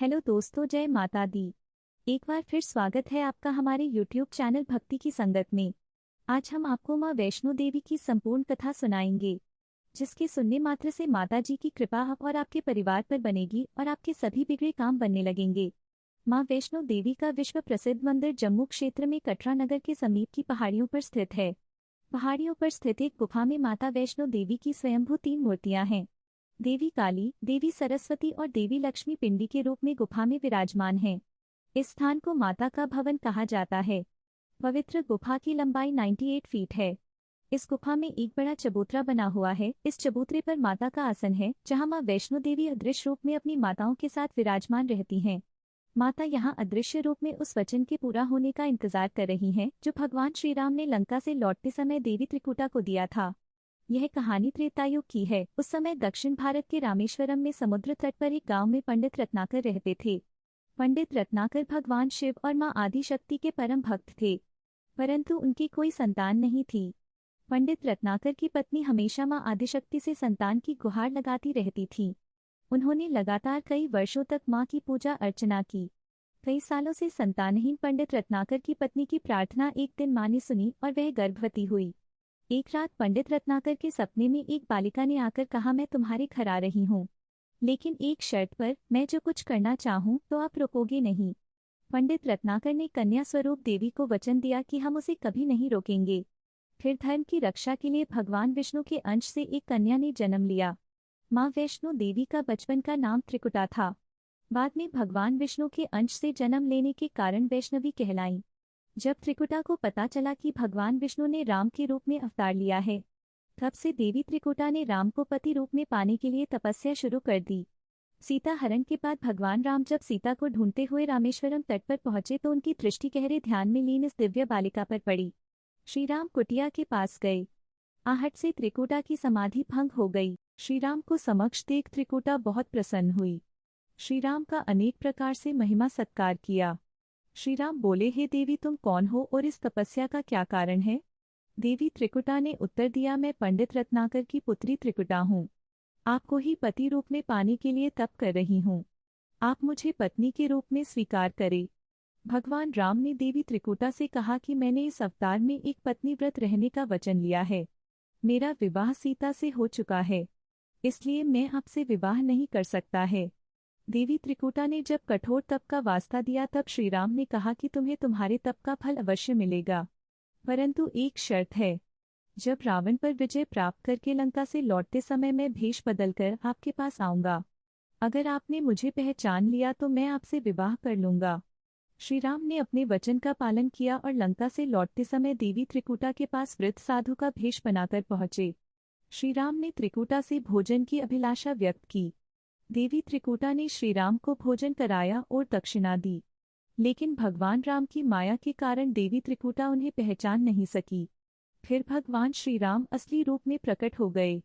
Hello दोस्तों, जय माता दी। एक बार फिर स्वागत है आपका हमारे YouTube चैनल भक्ति की संगत में। आज हम आपको माँ वैष्णो देवी की संपूर्ण कथा सुनाएंगे, जिसके सुनने मात्र से माता जी की कृपा आप और आपके परिवार पर बनेगी और आपके सभी बिगड़े काम बनने लगेंगे। माँ वैष्णो देवी का विश्व प्रसिद्ध मंदिर जम्मू क्षेत्र में कटरा नगर के समीप की पहाड़ियों पर स्थित है। पहाड़ियों पर स्थित एक गुफा में माता वैष्णो देवी की स्वयंभू 3 मूर्तियां हैं। देवी काली, देवी सरस्वती और देवी लक्ष्मी पिंडी के रूप में गुफा में विराजमान हैं। इस स्थान को माता का भवन कहा जाता है। पवित्र गुफा की लंबाई 98 फीट है। इस गुफा में एक बड़ा चबूतरा बना हुआ है। इस चबूतरे पर माता का आसन है, जहां मां वैष्णो देवी अदृश्य रूप में अपनी माताओं के साथ विराजमान रहती हैं। माता यहां अदृश्य रूप में उस वचन के पूरा होने का इंतजार कर रही हैं, जो भगवान श्री राम ने लंका से लौटते समय देवी त्रिकुटा को दिया था। यह कहानी त्रेतायुग की है। उस समय दक्षिण भारत के रामेश्वरम में समुद्र तट पर एक गांव में पंडित रत्नाकर रहते थे। पंडित रत्नाकर भगवान शिव और मां आदिशक्ति के परम भक्त थे, परंतु उनकी कोई संतान नहीं थी। पंडित रत्नाकर की पत्नी हमेशा मां आदिशक्ति से संतान की गुहार लगाती रहती थी। उन्होंने लगातार कई वर्षों तक मां की पूजा अर्चना की। कई सालों से संतानहीन पंडित रत्नाकर की पत्नी की प्रार्थना एक दिन मां ने सुनी और वह गर्भवती हुई। एक रात पंडित रत्नाकर के सपने में एक बालिका ने आकर कहा, मैं तुम्हारे घर आ रही हूँ, लेकिन एक शर्त पर, मैं जो कुछ करना चाहूँ तो आप रोकोगे नहीं। पंडित रत्नाकर ने कन्या स्वरूप देवी को वचन दिया कि हम उसे कभी नहीं रोकेंगे। फिर धर्म की रक्षा के लिए भगवान विष्णु के अंश से एक कन्या ने जन्म लिया। माँ वैष्णो देवी का बचपन का नाम त्रिकुटा था। बाद में भगवान विष्णु के अंश से जन्म लेने के कारण वैष्णवी कहलाईं। जब त्रिकुटा को पता चला कि भगवान विष्णु ने राम के रूप में अवतार लिया है, तब से देवी त्रिकुटा ने राम को पति रूप में पाने के लिए तपस्या शुरू कर दी। सीता हरण के बाद भगवान राम जब सीता को ढूंढते हुए रामेश्वरम तट पर पहुंचे तो उनकी दृष्टि गहरे ध्यान में लीन इस दिव्य बालिका पर पड़ी। श्री राम कुटिया के पास गए। आहट से त्रिकुटा की समाधि भंग हो गई। श्री राम को समक्ष देख त्रिकुटा बहुत प्रसन्न हुई। श्री राम का अनेक प्रकार से महिमा सत्कार किया। श्री राम बोले, हे देवी, तुम कौन हो और इस तपस्या का क्या कारण है? देवी त्रिकुटा ने उत्तर दिया, मैं पंडित रत्नाकर की पुत्री त्रिकुटा हूँ। आपको ही पति रूप में पाने के लिए तप कर रही हूँ। आप मुझे पत्नी के रूप में स्वीकार करें। भगवान राम ने देवी त्रिकुटा से कहा कि मैंने इस अवतार में एक पत्नी व्रत रहने का वचन लिया है। मेरा विवाह सीता से हो चुका है, इसलिए मैं आपसे विवाह नहीं कर सकता है। देवी त्रिकुटा ने जब कठोर तप का वास्ता दिया तब श्रीराम ने कहा कि तुम्हें तुम्हारे तप का फल अवश्य मिलेगा, परंतु एक शर्त है। जब रावण पर विजय प्राप्त करके लंका से लौटते समय मैं भेष बदलकर आपके पास आऊंगा। अगर आपने मुझे पहचान लिया तो मैं आपसे विवाह कर लूंगा। श्रीराम ने अपने वचन का पालन किया और लंका से लौटते समय देवी त्रिकुटा के पास वृद्ध साधु का भेष बनाकर पहुंचे। श्रीराम ने त्रिकुटा से भोजन की अभिलाषा व्यक्त की। देवी त्रिकुटा ने श्रीराम को भोजन कराया और दक्षिणा दी, लेकिन भगवान राम की माया के कारण देवी त्रिकुटा उन्हें पहचान नहीं सकी। फिर भगवान श्रीराम असली रूप में प्रकट हो गए।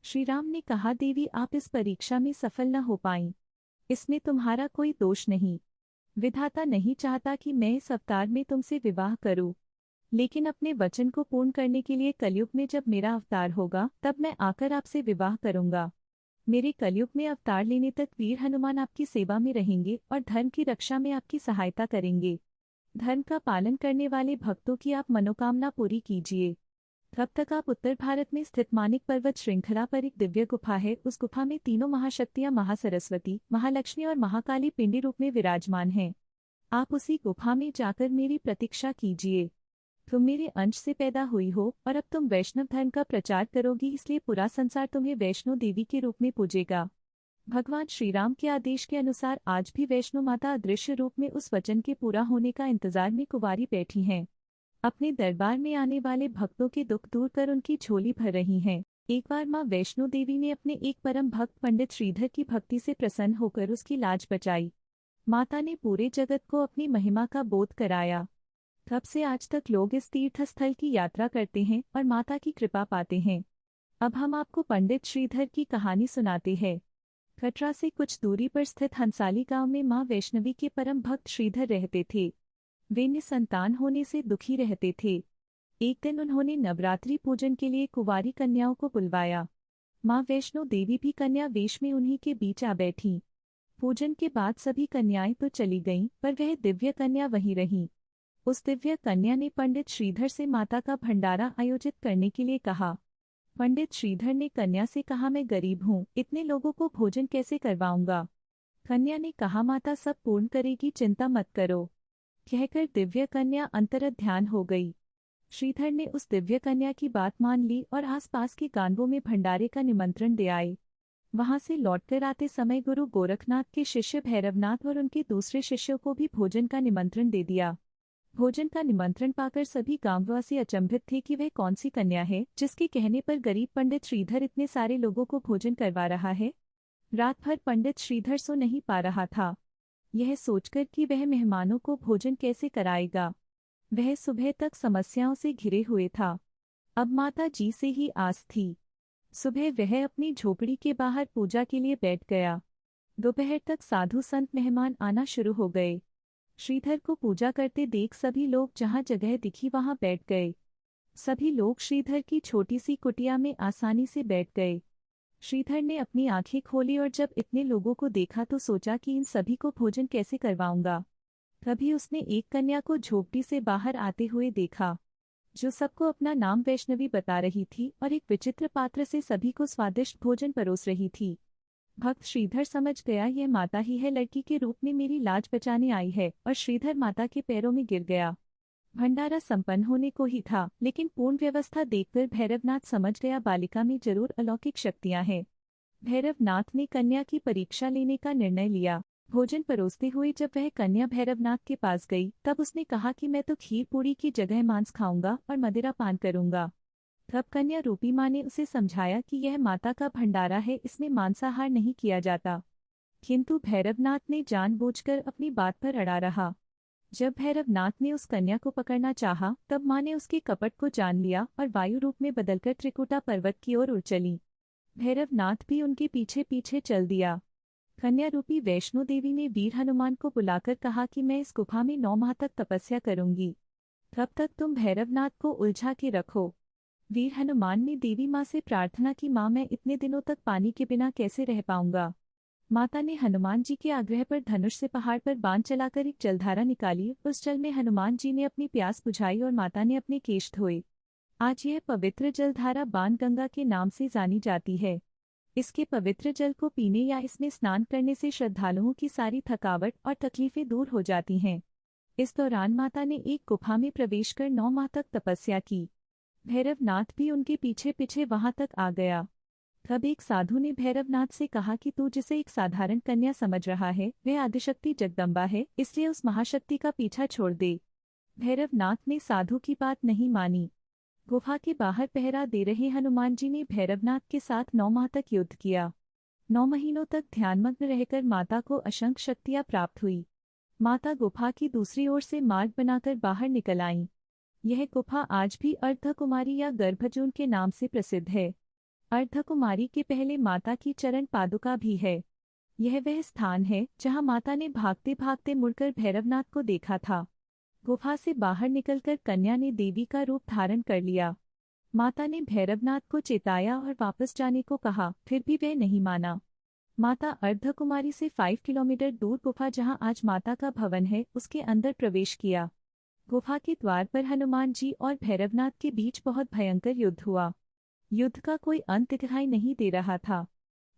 श्रीराम ने कहा, देवी, आप इस परीक्षा में सफल न हो पाईं। इसमें तुम्हारा कोई दोष नहीं। विधाता नहीं चाहता कि मैं इस अवतार में तुमसे विवाह करूं, लेकिन अपने वचन को पूर्ण करने के लिए कलयुग में जब मेरा अवतार होगा तब मैं आकर आपसे विवाह करूंगा। मेरे कलयुग में अवतार लेने तक वीर हनुमान आपकी सेवा में रहेंगे और धर्म की रक्षा में आपकी सहायता करेंगे। धर्म का पालन करने वाले भक्तों की आप मनोकामना पूरी कीजिए। तब तक आप उत्तर भारत में स्थित मानिक पर्वत श्रृंखला पर एक दिव्य गुफा है। उस गुफा में तीनों महाशक्तियां महासरस्वती, महालक्ष्मी और महाकाली पिंडी रूप में विराजमान हैं। आप उसी गुफा में जाकर मेरी प्रतीक्षा कीजिए। तुम मेरे अंश से पैदा हुई हो और अब तुम वैष्णव धर्म का प्रचार करोगी, इसलिए पूरा संसार तुम्हें वैष्णो देवी के रूप में पूजेगा। भगवान श्रीराम के आदेश के अनुसार आज भी वैष्णो माता अदृश्य रूप में उस वचन के पूरा होने का इंतजार में कुंवारी बैठी हैं। अपने दरबार में आने वाले भक्तों के दुख दूर कर उनकी झोली भर रही हैं। एक बार मां वैष्णो देवी ने अपने एक परम भक्त पंडित श्रीधर की भक्ति से प्रसन्न होकर उसकी लाज बचाई। माता ने पूरे जगत को अपनी महिमा का बोध कराया। तब से आज तक लोग इस तीर्थ स्थल की यात्रा करते हैं और माता की कृपा पाते हैं। अब हम आपको पंडित श्रीधर की कहानी सुनाते हैं। कटरा से कुछ दूरी पर स्थित हंसाली गांव में मां वैष्णवी के परम भक्त श्रीधर रहते थे। वे निसंतान होने से दुखी रहते थे। एक दिन उन्होंने नवरात्रि पूजन के लिए कुंवारी कन्याओं को बुलवाया। मां वैष्णो देवी भी कन्या वेश में उन्हीं के बीच आ बैठी। पूजन के बाद सभी कन्याएं तो चली गईं, पर वह दिव्य कन्या वहीं रही। उस दिव्य कन्या ने पंडित श्रीधर से माता का भंडारा आयोजित करने के लिए कहा। पंडित श्रीधर ने कन्या से कहा, मैं गरीब हूँ, इतने लोगों को भोजन कैसे करवाऊंगा। कन्या ने कहा, माता सब पूर्ण करेगी, चिंता मत करो। कहकर दिव्य कन्या अंतर्ध्यान हो गई। श्रीधर ने उस दिव्य कन्या की बात मान ली और आसपास के गांवों में भंडारे का निमंत्रण दे आए। वहां से लौटकर आते समय गुरु गोरखनाथ के शिष्य भैरवनाथ और उनके दूसरे शिष्यों को भी भोजन का निमंत्रण दे दिया। भोजन का निमंत्रण पाकर सभी गांववासी अचंभित थे कि वह कौन सी कन्या है जिसके कहने पर गरीब पंडित श्रीधर इतने सारे लोगों को भोजन करवा रहा है। रात भर पंडित श्रीधर सो नहीं पा रहा था, यह सोचकर कि वह मेहमानों को भोजन कैसे कराएगा। वह सुबह तक समस्याओं से घिरे हुए था। अब माता जी से ही आस थी। सुबह वह अपनी झोपड़ी के बाहर पूजा के लिए बैठ गया। दोपहर तक साधु संत मेहमान आना शुरू हो गए। श्रीधर को पूजा करते देख सभी लोग जहां जगह दिखी वहां बैठ गए। सभी लोग श्रीधर की छोटी सी कुटिया में आसानी से बैठ गए। श्रीधर ने अपनी आंखें खोली और जब इतने लोगों को देखा तो सोचा कि इन सभी को भोजन कैसे करवाऊंगा। तभी उसने एक कन्या को झोपड़ी से बाहर आते हुए देखा, जो सबको अपना नाम वैष्णवी बता रही थी और एक विचित्र पात्र से सभी को स्वादिष्ट भोजन परोस रही थी। भक्त श्रीधर समझ गया, यह माता ही है, लड़की के रूप में मेरी लाज बचाने आई है, और श्रीधर माता के पैरों में गिर गया। भंडारा संपन्न होने को ही था, लेकिन पूर्ण व्यवस्था देखकर भैरवनाथ समझ गया बालिका में जरूर अलौकिक शक्तियां हैं। भैरवनाथ ने कन्या की परीक्षा लेने का निर्णय लिया। भोजन परोसते हुए जब वह कन्या भैरवनाथ के पास गई तब उसने कहा कि मैं तो खीर पूरी की जगह मांस खाऊंगा और मदिरा पान करूंगा। तब कन्या रूपी माँ ने उसे समझाया कि यह माता का भंडारा है, इसमें मांसाहार नहीं किया जाता। किंतु भैरवनाथ ने जानबूझकर अपनी बात पर अड़ा रहा। जब भैरवनाथ ने उस कन्या को पकड़ना चाहा तब माँ ने उसके कपट को जान लिया और वायु रूप में बदलकर त्रिकुटा पर्वत की ओर उड़ चली। भैरवनाथ भी उनके पीछे पीछे चल दिया। कन्या रूपी वैष्णो देवी ने वीर हनुमान को बुलाकर कहा कि मैं इस गुफा में 9 माह तक तपस्या करूंगी, तब तक तुम भैरवनाथ को उलझा के रखो। वीर हनुमान ने देवी माँ से प्रार्थना की, माँ मैं इतने दिनों तक पानी के बिना कैसे रह पाऊंगा। माता ने हनुमान जी के आग्रह पर धनुष से पहाड़ पर बाण चलाकर एक जलधारा निकाली। उस जल में हनुमान जी ने अपनी प्यास बुझाई और माता ने अपने केश धोए। आज यह पवित्र जलधारा बाण गंगा के नाम से जानी जाती है। इसके पवित्र जल को पीने या इसमें स्नान करने से श्रद्धालुओं की सारी थकावट और तकलीफें दूर हो जाती हैं। इस दौरान माता ने एक गुफा में प्रवेश कर 9 माह तक तपस्या की। भैरवनाथ भी उनके पीछे पीछे वहां तक आ गया। तब एक साधु ने भैरवनाथ से कहा कि तू जिसे एक साधारण कन्या समझ रहा है वह आदिशक्ति जगदम्बा है, इसलिए उस महाशक्ति का पीछा छोड़ दे। भैरवनाथ ने साधु की बात नहीं मानी। गुफा के बाहर पहरा दे रहे हनुमान जी ने भैरवनाथ के साथ 9 माह तक युद्ध किया। 9 महीनों तक ध्यानमग्न रहकर माता को असंख्य शक्तियां प्राप्त हुई। माता गुफा की दूसरी ओर से मार्ग बनाकर बाहर निकल आईं। यह गुफा आज भी अर्धकुमारी या गर्भजून के नाम से प्रसिद्ध है। अर्धकुमारी के पहले माता की चरण पादुका भी है। यह वह स्थान है जहां माता ने भागते भागते मुड़कर भैरवनाथ को देखा था। गुफा से बाहर निकलकर कन्या ने देवी का रूप धारण कर लिया। माता ने भैरवनाथ को चेताया और वापस जाने को कहा, फिर भी वह नहीं माना। माता अर्धकुमारी से 5 किलोमीटर दूर गुफा जहां आज माता का भवन है उसके अंदर प्रवेश किया। गुफा के द्वार पर हनुमान जी और भैरवनाथ के बीच बहुत भयंकर युद्ध हुआ। युद्ध का कोई अंत दिखाई नहीं दे रहा था,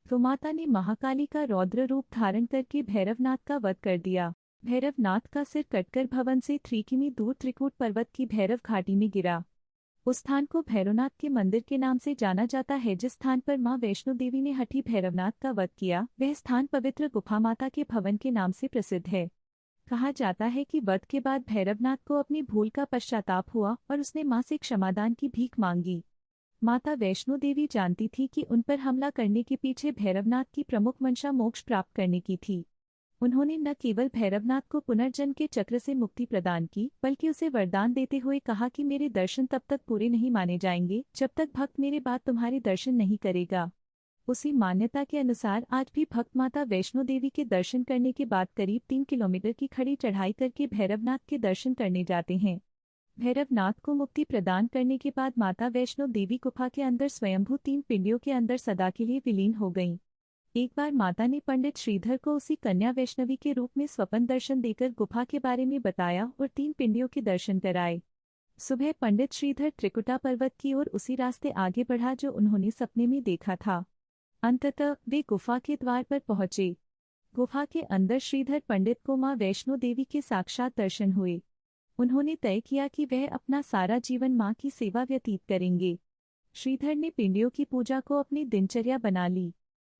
तो माता ने महाकाली का रौद्र रूप धारण करके भैरवनाथ का वध कर दिया। भैरवनाथ का सिर कटकर भवन से 3 किमी दूर त्रिकूट पर्वत की भैरव घाटी में गिरा। उस स्थान को भैरवनाथ के मंदिर के नाम से जाना जाता है। जिस स्थान पर मां वैष्णो देवी ने हठी भैरवनाथ का वध किया वह स्थान पवित्र गुफा माता के भवन के नाम से प्रसिद्ध है। कहा जाता है कि वध के बाद भैरवनाथ को अपनी भूल का पश्चाताप हुआ और उसने मां से क्षमादान की भीख मांगी। माता वैष्णो देवी जानती थी कि उन पर हमला करने के पीछे भैरवनाथ की प्रमुख मंशा मोक्ष प्राप्त करने की थी। उन्होंने न केवल भैरवनाथ को पुनर्जन्म के चक्र से मुक्ति प्रदान की, बल्कि उसे वरदान देते हुए कहा कि मेरे दर्शन तब तक पूरे नहीं माने जाएंगे जब तक भक्त मेरे बाद तुम्हारे दर्शन नहीं करेगा। उसी मान्यता के अनुसार आज भी भक्त माता वैष्णो देवी के दर्शन करने के बाद करीब 3 किलोमीटर की खड़ी चढ़ाई करके भैरवनाथ के दर्शन करने जाते हैं। भैरवनाथ को मुक्ति प्रदान करने के बाद माता वैष्णो देवी गुफा के अंदर स्वयंभू 3 पिंडियों के अंदर सदा के लिए विलीन हो गईं। एक बार माता ने पंडित श्रीधर को उसी कन्या वैष्णवी के रूप में स्वप्न दर्शन देकर गुफा के बारे में बताया और 3 पिंडियों के दर्शन कराए। सुबह पंडित श्रीधर त्रिकुटा पर्वत की ओर उसी रास्ते आगे बढ़ा जो उन्होंने सपने में देखा था। अंततः वे गुफा के द्वार पर पहुंचे। गुफा के अंदर श्रीधर पंडित को मां वैष्णो देवी के साक्षात दर्शन हुए। उन्होंने तय किया कि वह अपना सारा जीवन मां की सेवा व्यतीत करेंगे। श्रीधर ने पिंडियों की पूजा को अपनी दिनचर्या बना ली।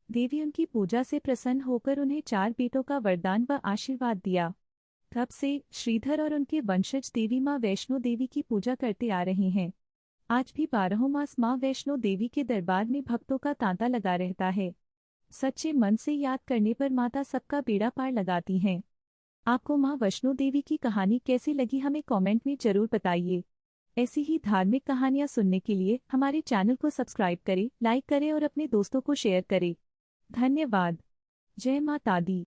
देवी उनकी पूजा से प्रसन्न होकर उन्हें 4 बेटों का वरदान व आशीर्वाद दिया। तब से श्रीधर और उनके वंशज देवी मां वैष्णो देवी की पूजा करते आ रहे हैं। आज भी 12 मास मां वैष्णो देवी के दरबार में भक्तों का तांता लगा रहता है। सच्चे मन से याद करने पर माता सबका बेड़ा पार लगाती हैं। आपको मां वैष्णो देवी की कहानी कैसी लगी हमें कमेंट में जरूर बताइए। ऐसी ही धार्मिक कहानियां सुनने के लिए हमारे चैनल को सब्सक्राइब करें, लाइक करें और अपने दोस्तों को शेयर करें। धन्यवाद। जय माता दी।